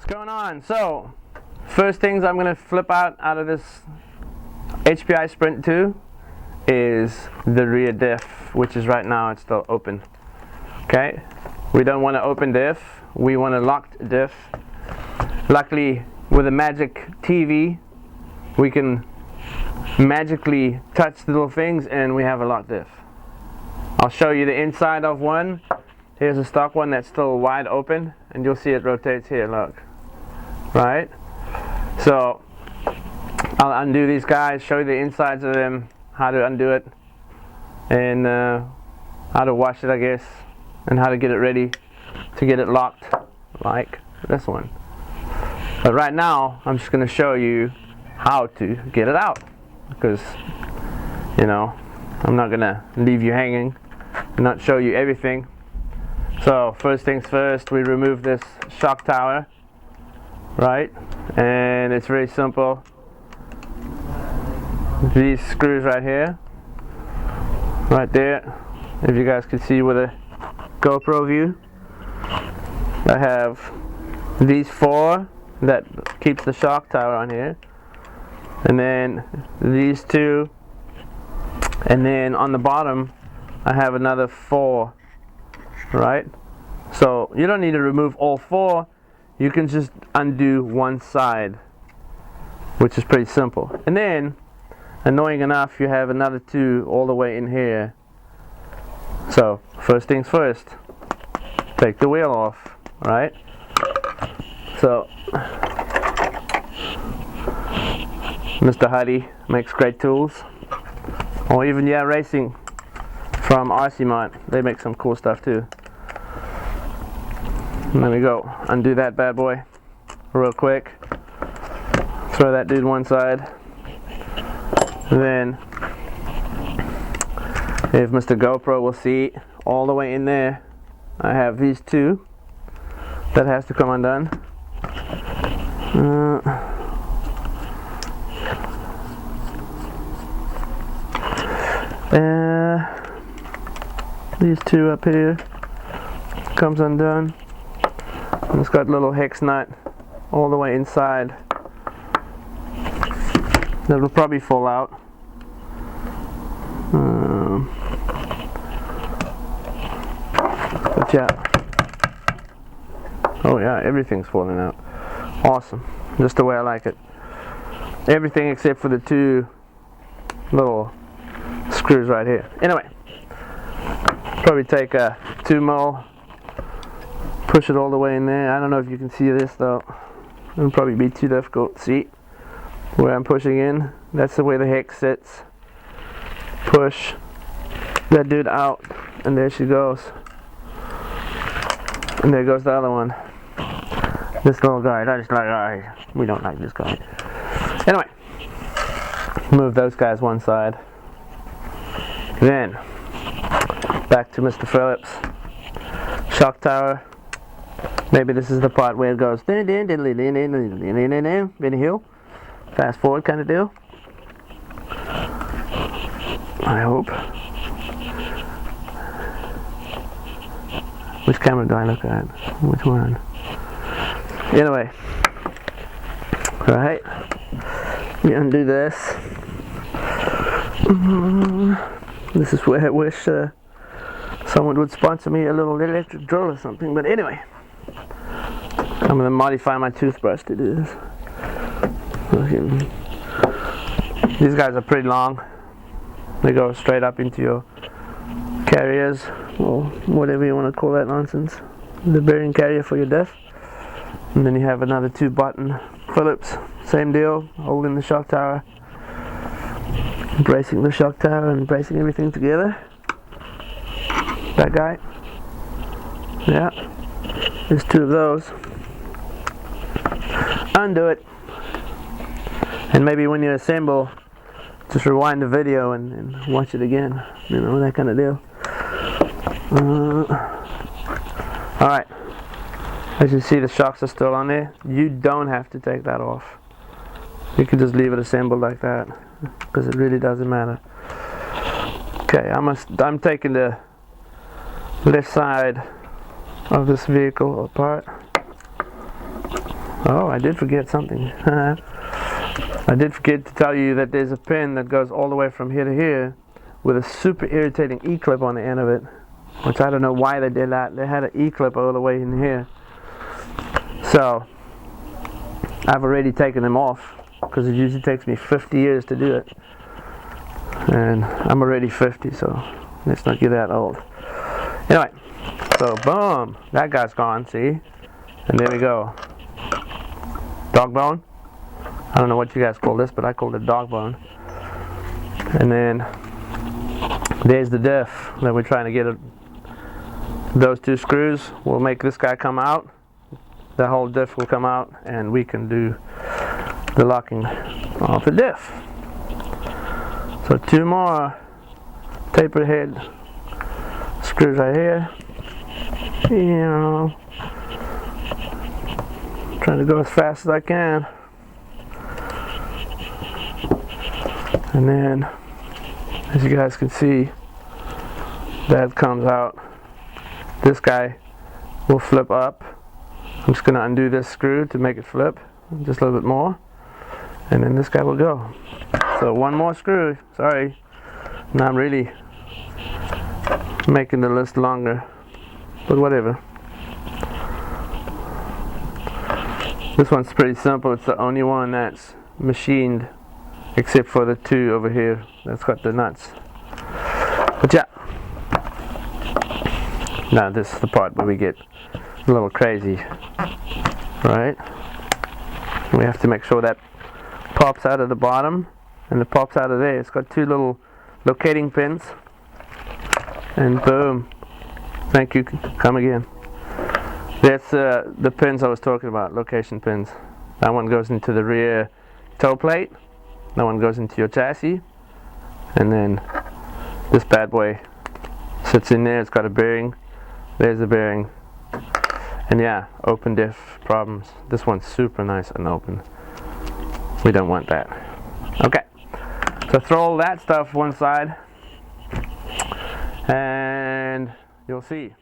What's going on? So, first things I'm going to flip out of this HPI Sprint 2 is the rear diff, which is right now it's still open. Okay, we don't want to open diff, we want a locked diff. Luckily, with a magic TV, we can magically touch the little things and we have a locked diff. I'll show you the inside of one. Here's a stock one that's still wide open, and you'll see it rotates here, look. Right? So, I'll undo these guys, show you the insides of them, how to undo it, and how to wash it, I guess, and how to get it ready to get it locked, like this one. But right now, I'm just going to show you how to get it out, because, you know, I'm not going to leave you hanging and not show you everything. So first things first, we remove this shock tower, right? And it's very simple. These screws right here, right there, if you guys can see with a GoPro view, I have these four that keeps the shock tower on here, and then these two, and then on the bottom I have another four. Right? So you don't need to remove all four, you can just undo one side, which is pretty simple. And then, annoying enough, you have another two all the way in here. So first things first, take the wheel off, right? So Mr. Huddy makes great tools, or even Racing from RC Mart, they make some cool stuff too. And there we go, undo that bad boy real quick, throw that dude one side, and then if Mr. GoPro will see, all the way in there I have these two that has to come undone. These two up here comes undone, and it's got a little hex nut all the way inside that will probably fall out. But yeah, oh yeah, everything's falling out. Awesome, just the way I like it. Everything except for the two little screws right here. Anyway, probably take a 2mm, push it all the way in there. I don't know if you can see this though. It'll probably be too difficult. See where I'm pushing in? That's the way the hex sits. Push that dude out, and there she goes. And there goes the other one. This little guy, I just like, we don't like this guy. Anyway, move those guys one side. Then back to Mr. Phillips. Shock tower. Maybe this is the part where it goes Benny Hill. Fast forward kind of deal. I hope. Which camera do I look at? Which one? Anyway. Right. We undo this. This is where I wish someone would sponsor me a little electric drill or something. But anyway, I'm going to modify my toothbrush to do this. Okay. These guys are pretty long. They go straight up into your carriers, or whatever you want to call that nonsense. The bearing carrier for your diff. And then you have another 2-button Phillips. Same deal, holding the shock tower, bracing the shock tower and bracing everything together. That guy. Yeah. There's 2 of those. Undo it. And maybe when you assemble, just rewind the video and watch it again. You know, that kind of deal. Alright. As you see, the shocks are still on there. You don't have to take that off. You can just leave it assembled like that, because it really doesn't matter. Okay, I'm taking the left side of this vehicle apart. Oh, I did forget something. I did forget to tell you that there's a pin that goes all the way from here to here with a super irritating E-clip on the end of it, which I don't know why they did that. They had an E-clip all the way in here. So I've already taken them off because it usually takes me 50 years to do it. And I'm already 50, so let's not get that old. Anyway, so boom, that guy's gone, see? And there we go. Dog bone? I don't know what you guys call this, but I call it dog bone. And then there's the diff that we're trying to get. Those two screws will make this guy come out. The whole diff will come out, and we can do the locking of the diff. So two more tapered head screws right here. Trying to go as fast as I can. And then, as you guys can see, that comes out. This guy will flip up. I'm just going to undo this screw to make it flip just a little bit more. And then this guy will go. So one more screw. Sorry. Now I'm really making the list longer. But whatever. This one's pretty simple. It's the only one that's machined, except for the two over here that's got the nuts. But yeah, now this is the part where we get a little crazy, right? We have to make sure that pops out of the bottom and it pops out of there. It's got two little locating pins, and boom, thank you, come again. That's the pins I was talking about, location pins. That one goes into the rear toe plate. That one goes into your chassis, and then this bad boy sits in there. It's got a bearing. There's the bearing. And yeah, open diff problems. This one's super nice and open. We don't want that. Okay, so throw all that stuff one side, and you'll see.